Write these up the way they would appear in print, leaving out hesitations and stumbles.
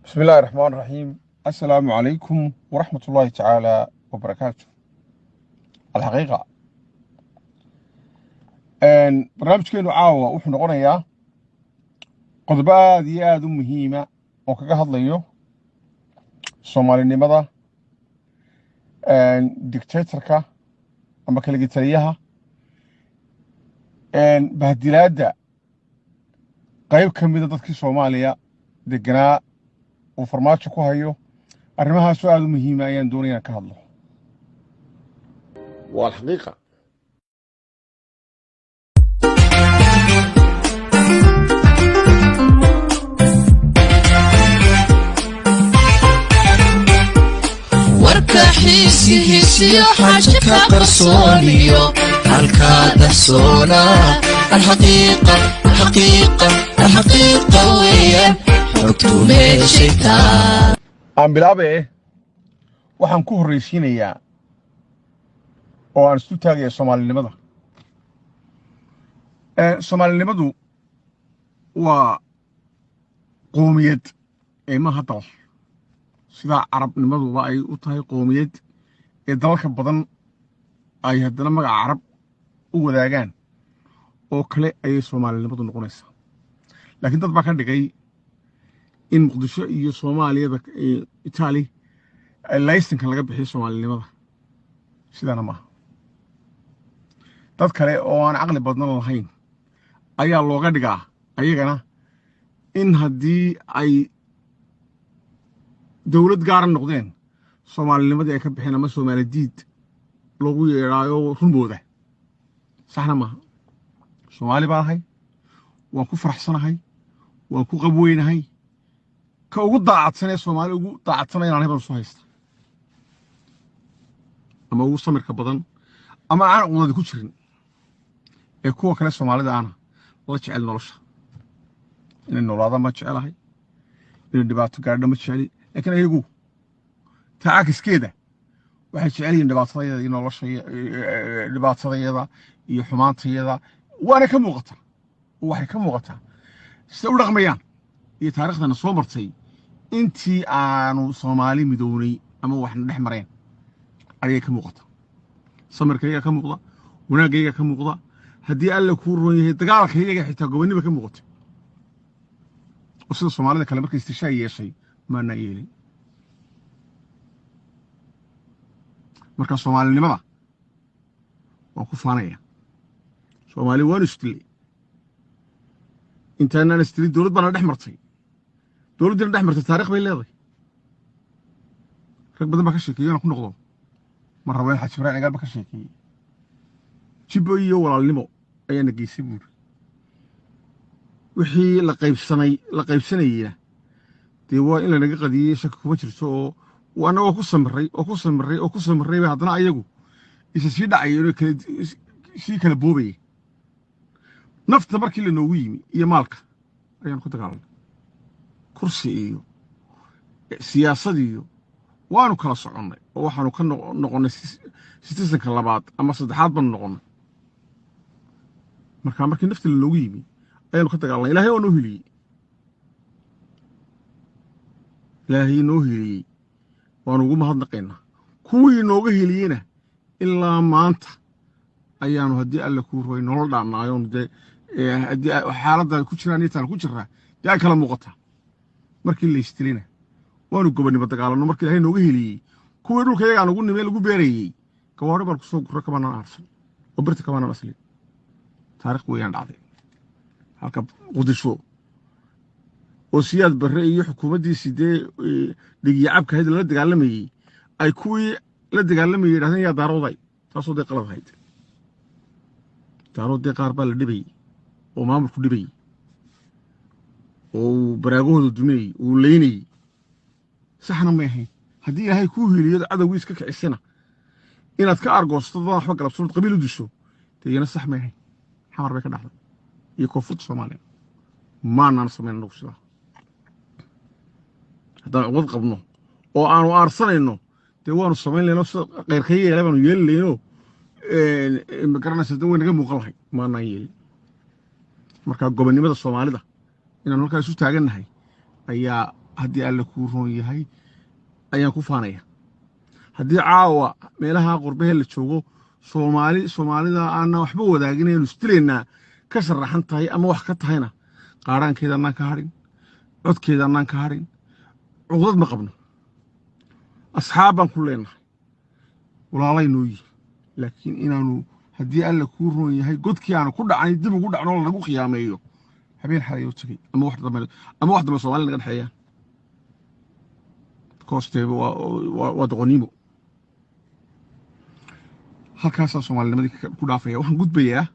بسم الله الرحمن الرحيم. السلام عليكم ورحمة الله تعالى وبركاته. الحقيقة أن برنامجكينو caawa wuxuu noqonayaa qodobo aad iyo aad u muhiima oo kaga hadlayo Soomaalinimada, dictatorka ama kala taliyaha, bahdilaada qayb ka mid ah dadkii Soomaaliya deganaa uu farmaajo ku hayo. arrimahaas aad u muhiima ayaan doonayaa ka hadlo. والحقيقة warkaxiisihiisiyo xaaja ka qarsooniyo halkaa dahsoona alxaqiiqa weeyaan xogtu meeshaytaa. aan bilaabe waxaan ku horreysiinayaa oo aan isu taagaya Soomaalinimada. Soomaalinimadu waa qoomiyad maaha dal, sida carabnimaduba ay u tahay qoomiyad ee dalalka badan ay haddana magaca carab u wadaagaan oo kale ayay Soomaalinimadu noqonaysaa. laakiin dad baa ka dhigay in Muqdisho iyo Soomaaliyada Italy laysanka laga bixiyo Soomaalinimada. sidana maaha. dad kale oo aan caqli badan lahayn ayaa looga dhigaa ayagana in haddii ay dawlad gaara noqdeen Soomaalinimadii ay ka bixeen ama Soomaali diid loogu yeedhaayo runbooda. saxna maaha. Soomaali baan ahay, waan ku faraxsanahay, waan ku qabweynahay. ka ugu daacadsan ee Soomaali ugu daacadsan inaan hebel soo haysta ama ugu samirka badan ama aan cudadi ku jirin ee kuwa kale Soomaalida ana la jecel nolosha. inay noolaada ma jecelahay, inay dhibaato gaadho ma jeceli, laakiin ayagu tacaakiskeeda waxay jecel yihiin dhibaatadayada iyo nolosha dhibaatadayada iyo xumaantayada waana ka muuqata. waxay ka muuqataa sida u dhaqmayaan iyo taariikhdana soo martay intii aanu Soomaali midownay ama waxna dhex mareen ayay ka muuqata. samirkayga ka muuqda, wanaagayga ka muuqda, haddii alla kuu roon yahay dagaalkayga xitaa gobonniba ka muuqata. oo sida Soomaalida kale markay istishaa yeeshay maana yeelin. marka Soomaalinimada waan ku faanaya. Soomaali waan istilay intaanaan istilay dawlad bana dhex martay. dawladdina dhex martay taariikh bay leedahay. rag badan baa ka sheekeeyay ku noqdo mar rabo in Xaaji Ibraahim Cigaal ba ka sheekeeyay jibbo iyo walaalnimo ayaana geysay buuri. wixii la qaybsanayna dee waa in lanaga qadiyey shaki kuma jirto oo annagoo ku samiray bay haddana ayagu isa sii dhacayeen sii kala boobayay. nafta markii la noogu yimi iyo maalka ayaan ku dagaalanay. kursi iyo siyaasad iyo waanu kala soconnay oo waxaanu ka noqonnay citizenka labaad ama saddexaad baan noqonnay. markii nafta la noogu yimi ayaanu ka dagaalanay. ilaahay oo noo heliyey. ilaahay noo heliyey waanu ugu mahadnaqaynaa. kuwii nooga heliyeyna ilaa maanta ayaanu haddii alla kuu roy nolol dhaannaayoon dee haddii xaaladda ku jiraan iyo taan ku jiraa dee ay kala muuqataa. markii la istilina waanu gobonnimo dagaalanno. markii ilaahay nooga heliyey kuwii dhulka iyagaan ugu nimee lagu beerayey gawaadho baan kusoo gurro kamanaan aarsan oo birta kamanaan aslin. taariikh weeyaan dhacday. halka Muqdisho oo Siyaad Barre iyo xukuumaddiisii dee dhigiyacabka hayd la dagaalamayey ay kuwii la dagaalamayey yidhahdeen yaa daarooday. taasoo dee qalad ahayd. daarood dee qaar baa la dhibayey oo maamulku dhibayey oo baraagahooda duminayey oo leynayey. saxna may ahayn. haddii ilaahay kuu heliyo cadowgii iska kicisana inaad ka argoosto dad waxba galabsoonad qabiil u disho dee iyana sax may ahayn. xamar bay ka dhacday iyo koonfurta Soomaaliya. maanaan samayn anagu sidaa. haddaan cugad qabno oo aanu aarsanayno dee waanu samayn laynoo sida qayrka yeela baanu yeeli laynoo ma garanaysa dee way naga muuqan lahay. maanaan yeelin. marka gobonnimada Soomaalida inaan halkaa isu taagannahay ayaa haddii alla kuu roon yahay ayaan ku faanaya haddii caawa meelaha qurbahee la joogo soomaalida aanna waxba wadaaginayn isdilaynaa ka sharaxan tahay ama wax ka tahayna qaaraankeeda annaan ka hadhin codkeeda annaan ka hadhin cugdad ma qabno asxaab baan ku leenahay walaalaynoo yihi laakiin inaanu haddii alla kuu roon yahay godkii aanu ku dhacnay dib ugu dhacno lagu khiyaameeyo habeen xalay u tagay ama wax dambe Soomaali naga dhaxeeyaan koostee waa doqonnimo halkaasaa Soomaalinimadii ku dhaafaya waxaan gudbayaa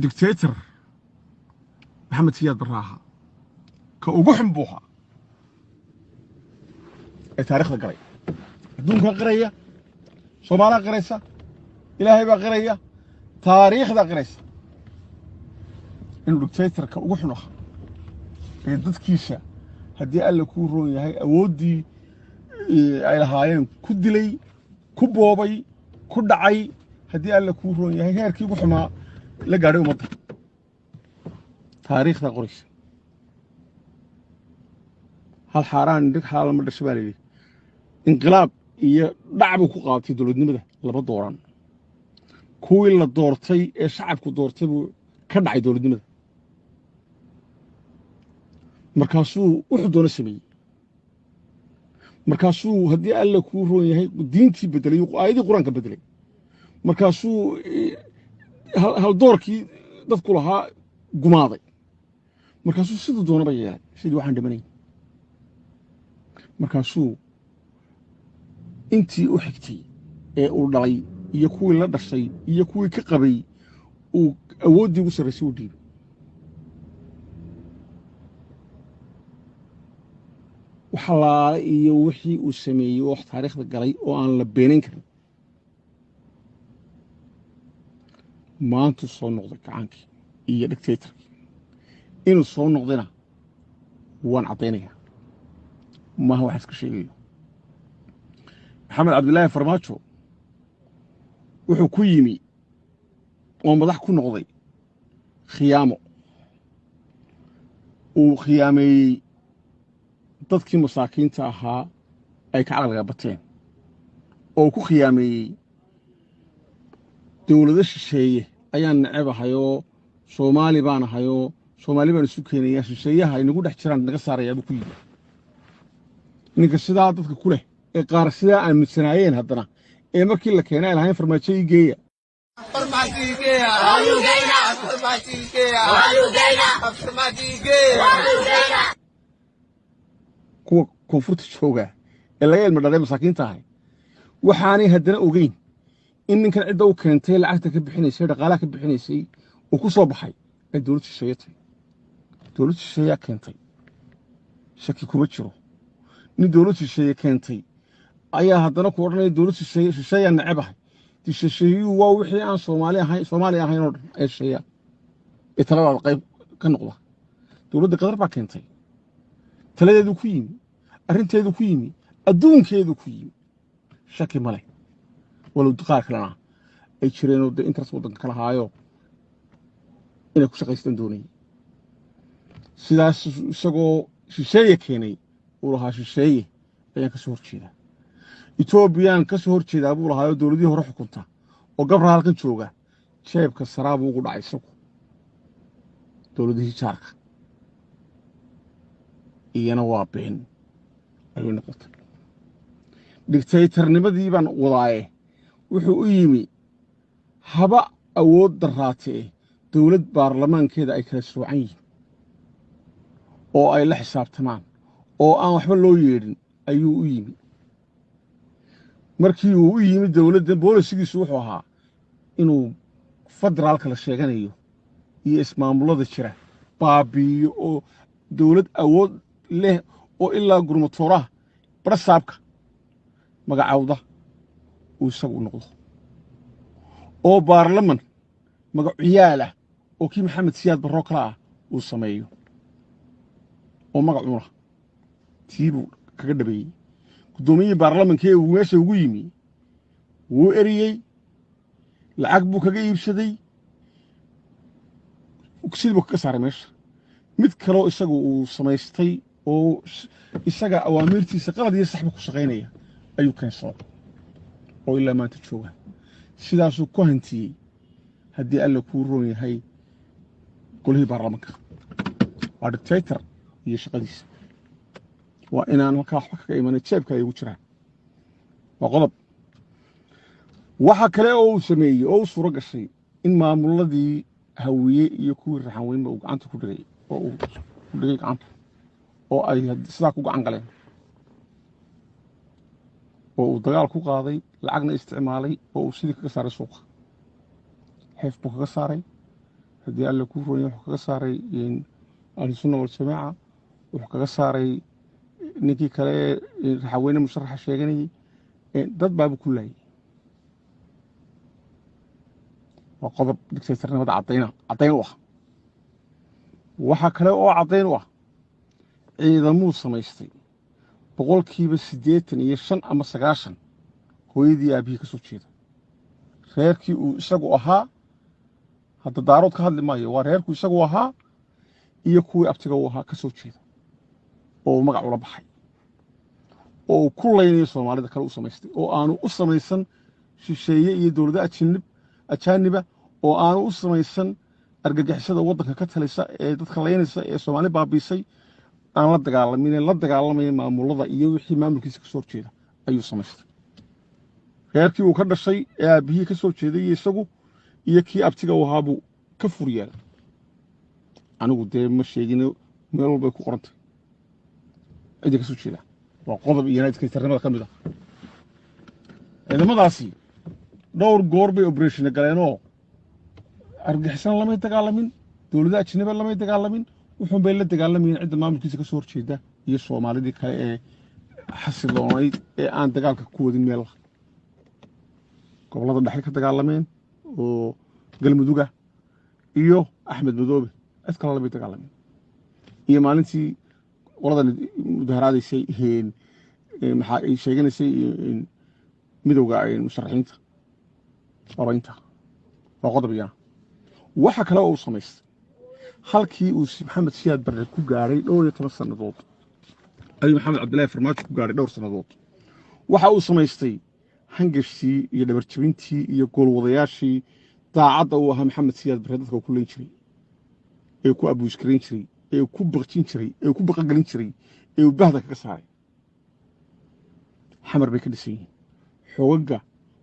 dictator maxamed siyaad baraaha ka ugu xun buu ahaa ee taariikhda galay adduunka qiraya Soomaaliya qiraysa ilaahay baa qiraya taariikhda qiraysa inuu dictatorka ugu xun ahaa ee dadkiisa haddii alla kuu roon yahay awooddii ay lahaayeen ku dilay ku boobay ku dhacay haddii alla kuu roon yahay heerkii ugu xumaa la gaadhay ummadda taariikhda qoraysa hal xaaraan dhig xalaal ma dhashay baa la yidhi inqilaab iyo dhac buu ku qaadatay dowladnimada laba dooran kuwii la doortay ee shacabku doortay buu ka dhacay dowladnimada markaasuu wuxuu doona sameeyey markaasuu haddii alla kuu roon yahay diintii bedelay aayadii qur-aanka bedelay markaasuu hal doorkii dadku lahaa gumaaday markaasuu siduu doonaba yeelay sidii waxaan dhimanayn markaasuu intii u xigtay ee uu dhalay iyo kuwii la dhashay iyo kuwii ka qabay uu awooddii ugu sarraysay u dhiibay waxalaale iyo wixii uu sameeyey oo wax taariikhda galay oo aan la beenayn karin maantuu soo noqday gacaankii iyo dictatorkii inuu soo noqdayna waan caddaynayaa maaha wax iska sheegayo maxamed cabdilaahi farmaajo wuxuu ku yimi oo madax ku noqday khiyaamo uu khiyaameeyey dadkii masaakiinta ahaa ay ka caqliga bateen oo ku khiyaameeyey dowlado shisheeye ayaan necebahayoo Soomaali baan ahayoo Soomaali baan isu keenayaa shisheeyaha ay nagu dhex jiraan naga saarayaa buu ku yimi ninka sidaa dadka ku leh ee qaar sidaa aaminsanaayeen haddana ee markii la keenay lahayn farmaajo ii geeya kuwa koonfurta jooga ee laga ilma dhalay masaakiinta ahay waxaanay haddana ogeyn in ninkan cidda u keentay lacagta ka bixinaysay dhaqaalaha ka bixinaysay uu ku soo baxay ay dowlad shisheeye tahay dowlad shisheeyaa keentay shaki kuma jiro nin dowlad shisheeye keentay ayaa haddana ku odhanaya dowlad shisheeyaa nacebahay shisheeyuhu waa wixii aan Soomaali ahayn oo dhan ee shisheeyaa ee taladaada qayb ka noqda dowladda qatar baa keentay taladeedu ku yimi arrinteedu ku yimi adduunkeedu ku yimi shaki male walow qaar kalena ay jireenoo dee intaas waddanka kala haayo inay ku shaqaystaan doonayay sidaas isagoo shisheeye keenay uu lahaa shisheeye ayaan ka soo horjeedaa Etoobiyaan ka soo horjeedaa buu lahaa dowladii hore xukunta oo gabra halkan jooga jeebka saraab ugu dhacay isagu dowladii jaarka iyana waa been ayuu noqotay dictatornimadii baan wadaaye wuxuu u yimi haba awood daraatee dowlad baarlamaankeeda ay kala soocan yihiin oo ay la xisaabtamaan oo aan waxba loo yeedhin ayuu u yimi markii uu u yimi dowladda boolisigiisu wuxuu ahaa inuu federaalka la sheeganayo iyo ismaamulada jira baabi'iyo oo dowlad awood leh oo ilaa gurmatooraha barasaabka magacawda uu isagu noqdo oo baarlaman magaciyaal ah oo kii maxamed siyaad barro kala ah uu sameeyo oo magacuuna tiibuu kaga dhabeeyey guddoomiyihii baarlamankee uu meesha ugu yimi wuu eriyey lacag buu kaga iibsaday sidii ka saaray meesha mid kale isagu uu samaystay oo isaga awaamirtiisa qalad iyo saxba ku shaqeynaya ayuu keensaday oo ilaa maanta jooga sidaasuu ku hantiyey haddii alla kuu roon yahay golihii baarlamaanka waa dictator iyo shaqadiisa waa inaan halkaa waxba kaga imanay jeebka ay ugu jiraan waa qodob waxa kale oo uu sameeyey oo uu suuro gashay in maamuladii hawiye iyo kuwii raxan weynba uu gacanta ku dhigay oo uu ku dhigay gacanta oo ay sidaa ku gacan galeen oo uu dagaal ku qaaday lacagna isticmaalay oo uu sidii kaga saaray suuqa xeef buu kaga saaray haddii alle kuu roon yahay wuxuu kaga saaray ahlusunna waljamaaca wuxuu kaga saaray ninkii kale raxaweyne musharaxa sheeganayay dad baaba ku laayay waa qodob dictatornimada caddayn u ah waxaa kale oo caddayn u ah ciidamuu samaystay boqolkiiba 85 ama 90 hooyadii aabihii ka soo jeeda reerkii uu isagu ahaa hadda daarood ka hadli maayo waa reerku isagu ahaa iyo kuwii abtiga uu ahaa ka soo jeeda oo uu magac ula baxay oo uu ku laynayo soomaalida kale u samaystay oo aanu u samaysan shisheeye iyo dowlado ajaaniba oo aanu u samaysan argagixisada waddanka ka talisa ee dadka laynaysa ee soomaali baabiisay aan la dagaalamaya maamulada iyo wixii maamulkiisa ka soo horjeeda ayuu samaystay reerkii uu ka dhashay ee aabihii ka soo jeeday iyo isagu iyo kii abtiga uu ahaa buu ka furyeelay anigu dee ma sheegin meel walbay ku qorantay cidii ka soo jeeda waa qodob iyo dictatornimada ka mid ah ciidamadaasi dhowr goor bay operation galeenoo argixisana lamay dagaalamin dowlada ajnabi lamay dagaalamin wuxuun bay la dagaalamayeen cidda maamulkiisa ka soo horjeeda iyo soomaalidii kale ee xasiloonayd ee aan dagaalka ku wadin meel gobolada dhexe ka dagaalameen oo galmuduga iyo axmed madoobe cid kale lamay dagaalamin iyo maalintii qoladan mudaharaadaysay maxaa ay sheeganaysay midowga musharaxiinta labaynta waa qodob iyana waxa kale oo uu samaystay halkii uu maxamed siyaad barre ku gaaray 12 sannadood ayuu maxamed cabdilaahi farmaajo ku gaaray dhowr sannadood waxa uu samaystay hangashii iyo dhabarjabintii iyo goolwadayaashii daacadda uu ahaa maxamed siyaad barre dadka ku leyn jiray ee ku abuuskarayn jiray ee ku baqjin jiray ee ku baqagelin jiray ee uu bahda kaga saaray xamar bay ka dhisan yihiin xoogagga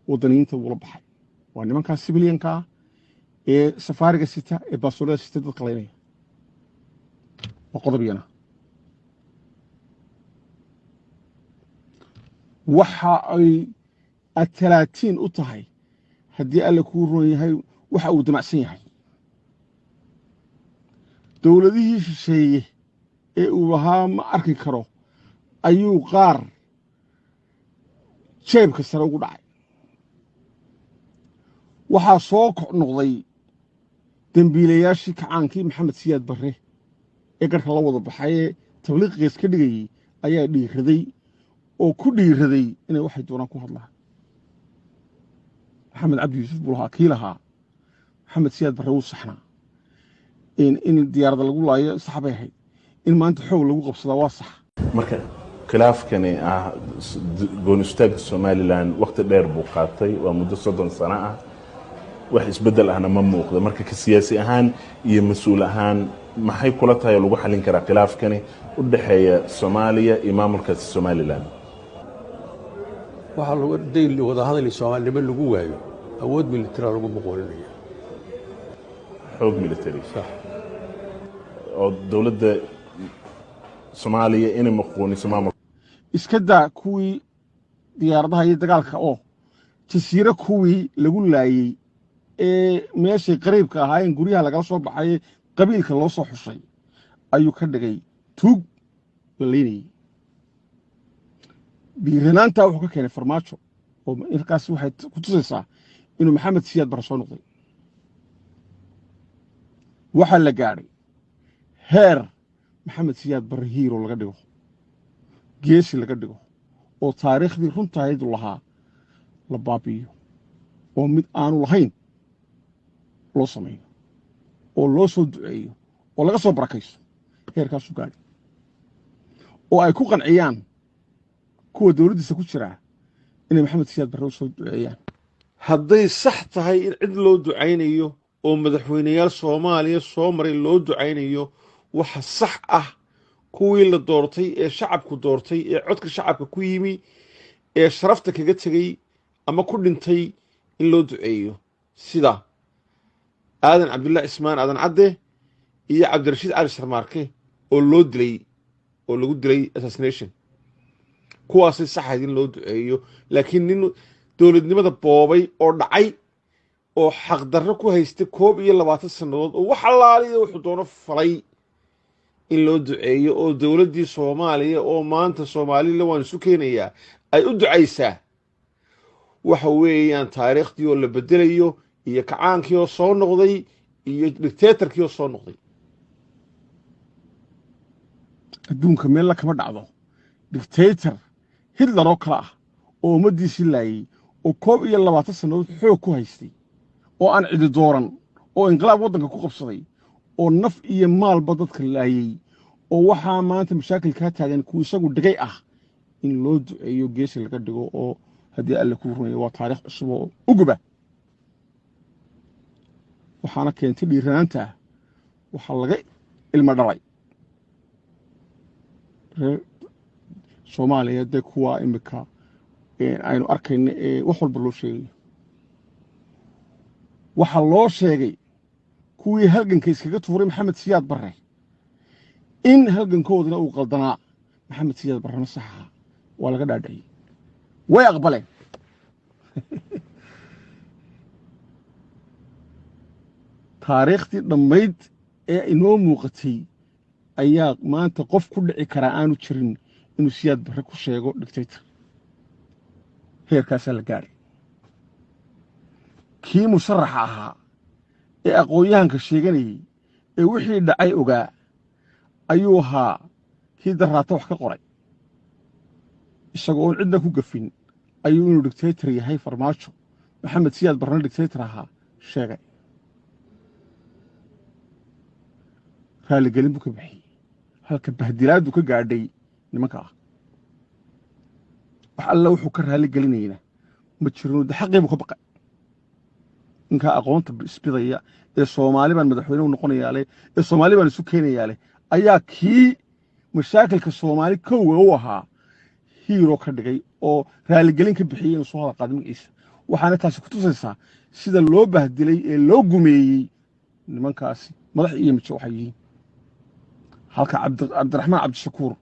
waddaniyiinta wula baxay waa nimankaas sibiliyanka ah ee safaariga sita ee baasoolada sita dadka laynaya waa qodob iyana waxa ay 30 u tahay haddii alle kuu roon yahay waxa uu damacsan yahay dowladihii shisheeye ee uu ahaa ma arki karo ayuu qaar jeebka sare ugu dhacay waxaa soo noqday dambiilayaashii kacaankii maxamed siyaad barre ee garhka la wada baxay ee tabliiqiis ka dhigayey ayaa dhiiraday oo ku dhiiraday inay waxay doonaan ku hadlaan maxamed cabdi yuusuf buu lahaa kii lahaa maxamed siyaad barre wuu saxnaa in diyaaradda lagu laayo sax bay ahayd in maanta xoog lagu qabsadaa waa sax marka khilaafkani ah gooni istaagga somalilan waqti dheer buu qaatay waa muddo 30 sano ah wax isbedel ahna ma muuqdo marka ka siyaasi ahaan iyo mas'uul ahaan maxay kula tahay lagu xalin karaa khilaafkani u dhaxeeya Soomaaliya iyo maamulka Somaliland waxa lagu deyn wada hadal Soomaaliya lagu waayo awood military lagu boqolinaya xoog military sax oo dawladda Soomaaliya inay maqooniso maamul iska daa kuwii diyaaradaha iyo dagaalka oo jasiiro kuwii lagu laayay ee meeshii qariibka ahaayeen guryaha laga soo baxay qabiilka loo soo xushay ayuu ka dhigay tuug la leeyahay dhiiranaanta wuxuu ka keenay farmaajo oo markaas waxay ku tusaysaa inuu maxamed siyaad barre soo noqday waxa la gaaray heer maxamed siyaad barre hiiro laga dhigo geesi laga dhigo oo taariikhdii runtaaydu lahaa la baabi'iyo oo mid aanu lahayn loo sameeyo oo loo soo duceeyo oo laga soo barakayso heerkaasu gaadhay oo ay ku qanciyaan kuwa dowladdiisa ku jira inay maxamed siyaad barre u soo duceeyaan hadday sax tahay in cid loo ducaynayo oo madaxweynayaal soomaaliya soo maray loo ducaynayo waxa sax ah kuwii la doortay ee shacabku doortay ee codka shacabka ku yimi ee sharafta kaga tegey ama ku dhintay in loo duceeyo sida aadan cabdullaahi cismaan aadan cadde iyo cabdirashiid cali sharmaarke oo loo dilay oo lagu dilay assassination kuwaasay saxayd in loo duceeyo laakiin nin dowladnimada boobay oo dhacay oo xaqdarro ku haystay 21 sannadood oo wax allaaliya wuxuu doono falay in loo duceeyo oo dowladdii Soomaaliya oo maanta Soomaaliya waan isu keenayaa ay u ducaysaa waxa weeyaan taariikhdii oo la bedelayo iyo kacaankii oo soo noqday iyo dictatorkii oo soo noqday adduunka meel la kama dhacdo dictator Hitler oo kala ah oo umadiisii laayay oo 21 sannadood xoog ku haystay oo aan cidi dooran oo inqilaab waddanka ku qabsaday oo naf iyo maalba dadka laayay oo waxaa maanta mashaakil ka taagan ku isagu dhigay ah in loo duceeyo geesi laga dhigo oo haddii alle ku rumeeyo waa taariikh cusub oo uguba waxaana keentay dhiiranaanta waxa laga ilma dhalay Soomaaliya de kuwa imika aynu arkayna wax walba loo sheegay waxa loo sheegay kuwii halganka iskaga tuuray maxamed siyaad barre in halgankoodana uu qaldanaa maxamed siyaad barre ma saxa waa laga dhaadhiciyay way aqbaleen taariikhtii dhammayd ee inoo muuqatay ayaa maanta qof ku dhici karaa aanu jirin inuu siyaad barre ku sheego dictator heerkaasaa la gaadhay kii musharaxa ahaa ee aqoon-yahanka sheeganayay ee wixii dhacay ogaa ayuu ahaa kii daraata wax ka qoray isagoo oon cidna ku gafin ayuu inuu dictator yahay farmaajo maxamed siyaad barrena dictator ahaa sheegay raaligelin buu ka bixiyey halka bahdilaadu ka gaadhay nimanka ah wax alla wuxuu ka raaligelinayna ma jirino de xaqiibu ka baqay ninka aqoonta isbidaya ee Soomaali baan madaxweyne u noqonayaa leh ee Soomaali baan isu keenayaa leh ayaa kii mashaakilka Soomaali koow u ahaa hero ka dhigay oo raaligelin ka bixiyay inuu soo hada qaadmigiisa waxaana taasi ku tusaysaa sida loo bahdilay ee loo gumeeyay nimankaasi madax iyo mijo waxay yihiin halka Cabdiraxmaan Cabdishakuur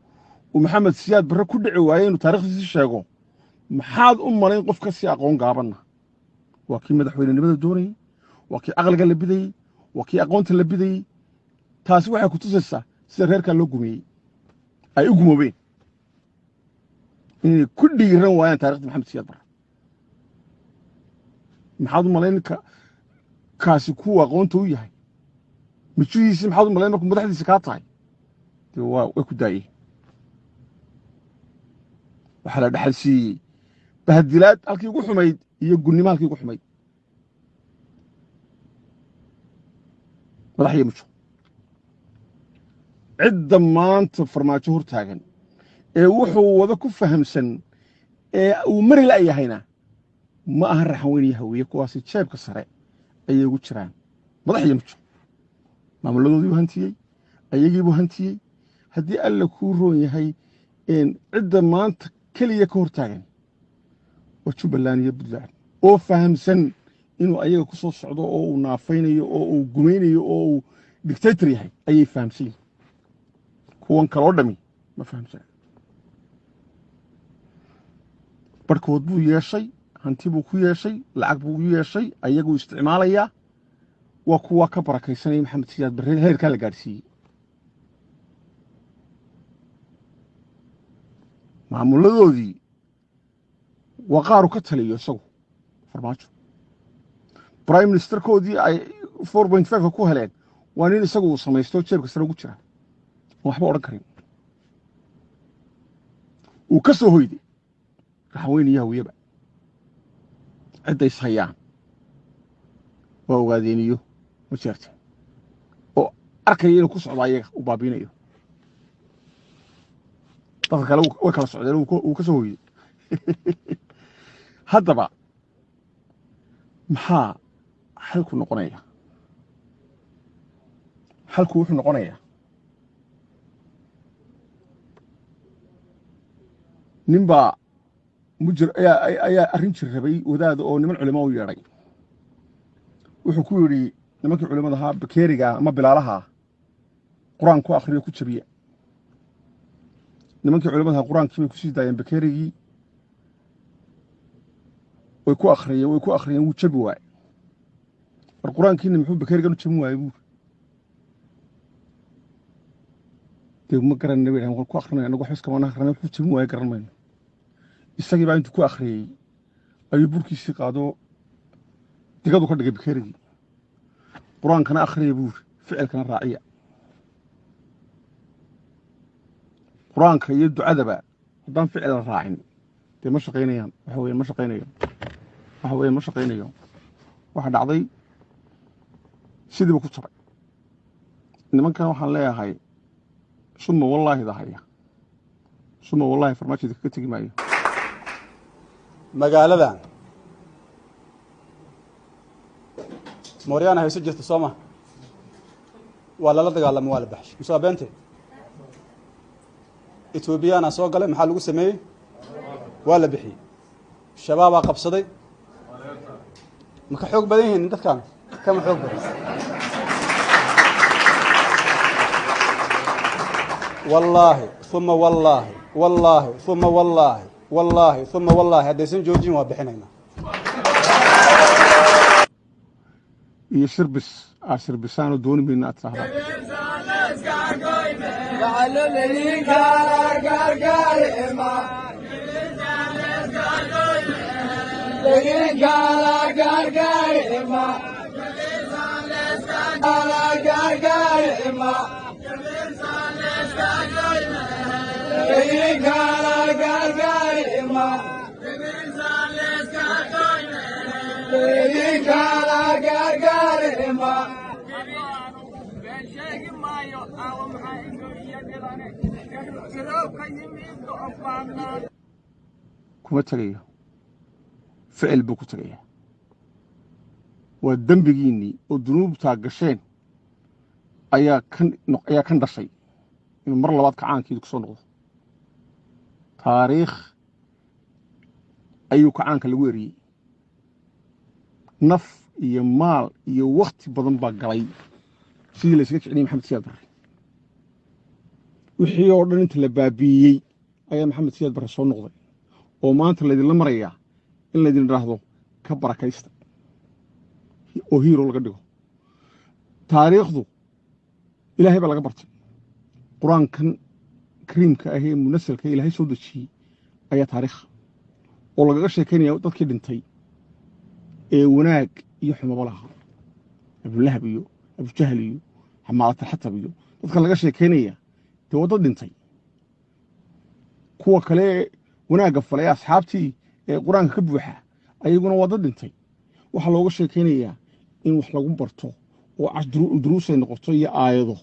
oo maxamed siyaad barre ku dhici waayay inuu taariikhdiisa sheego maxaad u malayn qof ka sii aqoon gaabanna waa kii madaxweynenimada doonayay waa kii aqliga la bidayay waa kii aqoonta la bidayay taasi waxay ku tusaysaa sida reerkaa loo gumeeyey ay u gumoobeen inay ku dhiiran waayaan taariikhda maxamed siyaad barre maxaad u malayn kaasi kuwa aqoonta u yahay mijihiisii maxaad u malayn markuu madaxdiisa kaa tahay dee way ku daayeen waxaa la dhaxal siiyey bahdilaad halkii ugu xumayd iyo gunnimo halkii ugu xumayd madax iyo mijo cidda maanta farmaajo hor taagan ee wuxuu wada ku fahamsan ee uu mari la'yahayna ma aha raxan weyn iyo hawiye kuwaasi jeebka sare ayay ugu jiraan madax iyo mijo maamuladoodiibuu hantiyey ayagiibuu hantiyey haddii alla kuu roon yahay cidda maanta keliya ka hor taagan waa Jubbaland iyo Puntland oo fahamsan inuu ayaga ku soo socdo oo uu naafaynayo oo uu gumaynayo oo uu dictator yahay ayay fahamsan yihiin kuwan kaloo dhami ma fahamsan barkood buu yeeshay hanti buu ku yeeshay lacag buu u yeeshay ayaguu isticmaalayaa waa kuwa ka barakaysanaya maxamed siyaad barre heerkaa la gaadhsiiyey maamuladoodii waa qaaru ka taliyo isagu farmaajo prime ministerkoodii ay 4.5 ku heleen waa nin isagu uu samaysto jeebka sare ugu jira waxba odhan karin uu ka soo hoyday raxweyn iyo hawiyaba cidda is hayaan waa ogaadeeniyo ma jeerta arkaya inuu ku socdo ayaga u baabinayo dadka kale way kala socdeen uu ka soo hoyey haddaba maxaa xalku noqonaya xalku wuxuu noqonayaa ninbaa mujir ayaa arrin jir rabay wadaad oo niman culimo u yeedhay wuxuu ku yidhi nimankii culimada ahaa bakeeriga ama bilaalaha qur-aan ku akhriyo ku jabiya nimankii culimada ahaa qur-aankii bay ku sii daayeen bakeerigii way ku akhriyeen wuu jabi waaye war qur-aankiina muxuu bakeerigan u jabin waaye buuri dee ma garanayna bay dhahan ku akhrinaya anagu waxba iskama naqrana wuxuu jabin waaye garan mayno isagii baa intuu ku akhriyey ayuu burkiisii qaado digadu ka dhigay bakeerigii qur-aankana akhriya buuri ficilkana raaciya qur-aanka iyo ducadaba haddaan ficil la raacin dee ma shaqaynayaan waxa weeye ma shaqaynayo waxa dhacday sidiiba ku jabay nimankan waxaan leeyahay suma wallaahi dahaya suma wallaahi farmaajida kaga tegi maayo magaaladan mooryaana hayso jirta soo ma waa lala dagaalamo waa la baxshay musaa beente etoobiyana soo galay maxaa lagu sameeyey waa la bixiyey shabaabaa qabsaday ma ka xoog badan yihiin dadkan kama xoog badan wallaahi uma wallaahi wallaahi uma wallaahi wallaahi uma wallaahi haddaysan joojin waa bixinaynaa iyo shirbis shirbisaanoo dooni mayna aad sahraa kuma tegayo ficil buu ku tegayaa waa dembigiinnii oo dunuubtaa gasheen ayaa kan dhashay inuu mar labaad kacaankiidu ku soo noqdo taariikh ayuu kacaanka lagu eriyey naf iyo maal iyo wakhti badan baa galay sidii la isaga kiciyey maxamed siyaad barre wixii oo dhan inta la baabi'iyey ayaa maxamed siyaad barre soo noqday oo maanta laydinla marayaa in laydin idhaahdo ka barakaysta oo hiiro laga dhigo taariikhdu ilaahay baa laga bartay qur-aankan kariimka ah ee munasalka ilaahay soo dejiyey ayaa taariikha oo lagaga sheekaynaya dadkii dhintay ee wanaag iyo xumaba lahaa abulahab iyo abujahal iyo xamaalatulxatab iyo dadkan laga sheekaynaya dee waa dad dhintay kuwa kale wanaagga falay asxaabtii ee qur-aanka ka buuxa ayaguna waa dad dhintay waxaa looga sheekaynayaa in wax lagu barto oo duruusay noqoto iyo aayado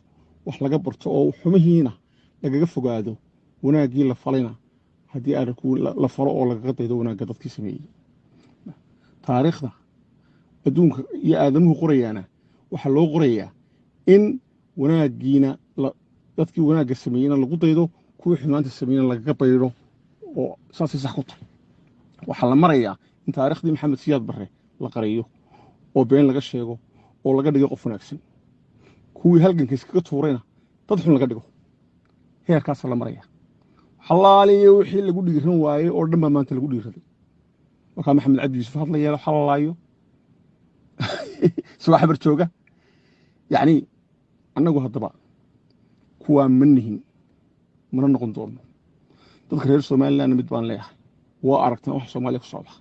wax laga barto oo xumihiina lagaga fogaado wanaaggii la falayna haddii arinku la falo oo lagaga daydo wanaagga dadkii sameeyey taariikhda adduunka iyo aadamuhu qorayaana waxaa loo qorayaa in wanaaggiina dadkii wanaagga sameeyeyna lagu daydo kuwii xumaanta sameeyeyna lagaga baydho oo saasay sax ku tahay waxaa la marayaa in taariikhdii maxamed siyaad barre la qariyo oo been laga sheego oo laga dhigo qof wanaagsan kuwii halganka iskaga tuurayna dad xun laga dhigo heerkaasaa la marayaa xalaaliyo wixii lagu dhiiran waayey oo dhan baa maanta lagu dhiiraday markaa maxamed cabdi yuusuf hadlayeelo xalalaayo isagoo xabar jooga yacni annagu haddaba kuwaa ma nihin mana noqon doono dadka reer somalilandna mid baan leeyahay waa aragtaan wax soomaaliya ku socda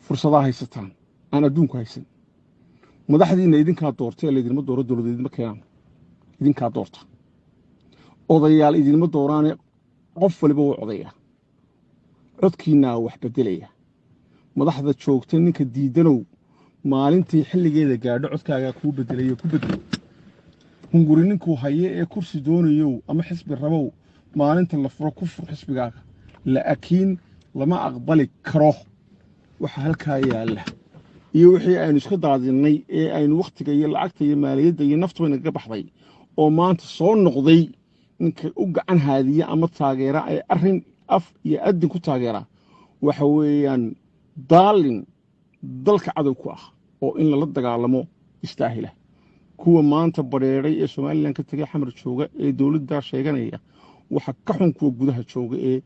fursadaa haysataan aan adduunku haysan madaxdiina idinkaa doortay laydinma dooro dowladda idinma keenaan idinkaa doorta odayaal idinma dooraane qof waliba wuu codaya codkiinaa wax beddelaya madaxda joogta ninka diidanow maalintii xilligeeda gaadho codkaagaa kuu beddelay oo ku beddelo hunguri ninkuu haye ee kursi doonayow ama xisbi rabow maalinta la furo ku fur xisbigaaga laakiin lama aqbali karo waxa halkaa yaalla iyo wixii aynu iska daadinnay ee aynu wakhtiga iyo lacagta iyo maaliyadda iyo naftuba inaga baxday oo maanta soo noqday ninka u gacan haadiya ama taageera ee arrin af iyo adin ku taageera waxa weeyaan daalin dalka cadow ku ah oo in lala dagaalamo istaahila kuwa maanta badheeray ee Soomaaliland ka tagay xamar jooga ee dawladda sheeganaya waxa ka xun kuwa gudaha jooga ee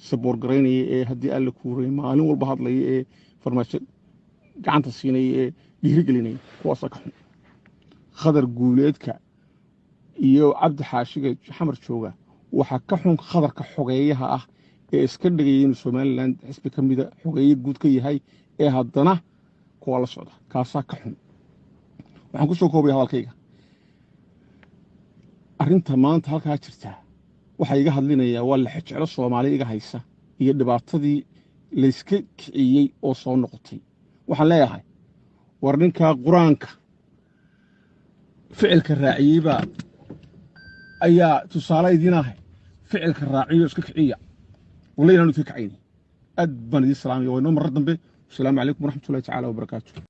saboor gareynaya ee haddii alla kuuray maalin walba hadlaya ee farmaajo gacanta siinaya ee dhiirigelinaya kuwaas ka xun khadar guuleedka iyo cabdi xaashiga xamar jooga waxa ka xun khadarka xogeeyaha ah ee iska dhigay in Soomaaliland xisbi kamida xogeeye guud ka yahay ee haddana kuwa la socda kaasa ka xun waxaan ku soo koobay hadalkayga arrinta maanta halkaa jirta waxa iga hadlinaya waa la xijeclo Soomaali iga haysa iyo dhibaatadii la iska kiciyay oo soo noqotay waxaan leeyahay war ninka quraanka ficilka raaciyba ayaa tusaale idinahay ficilka raaciyo iska kiciya walaal inuu ka kiciyay aad baan idin salaamay oo inoo mar dambe assalamu alaykum waraxmatullaahi ta'ala wa barakaatuh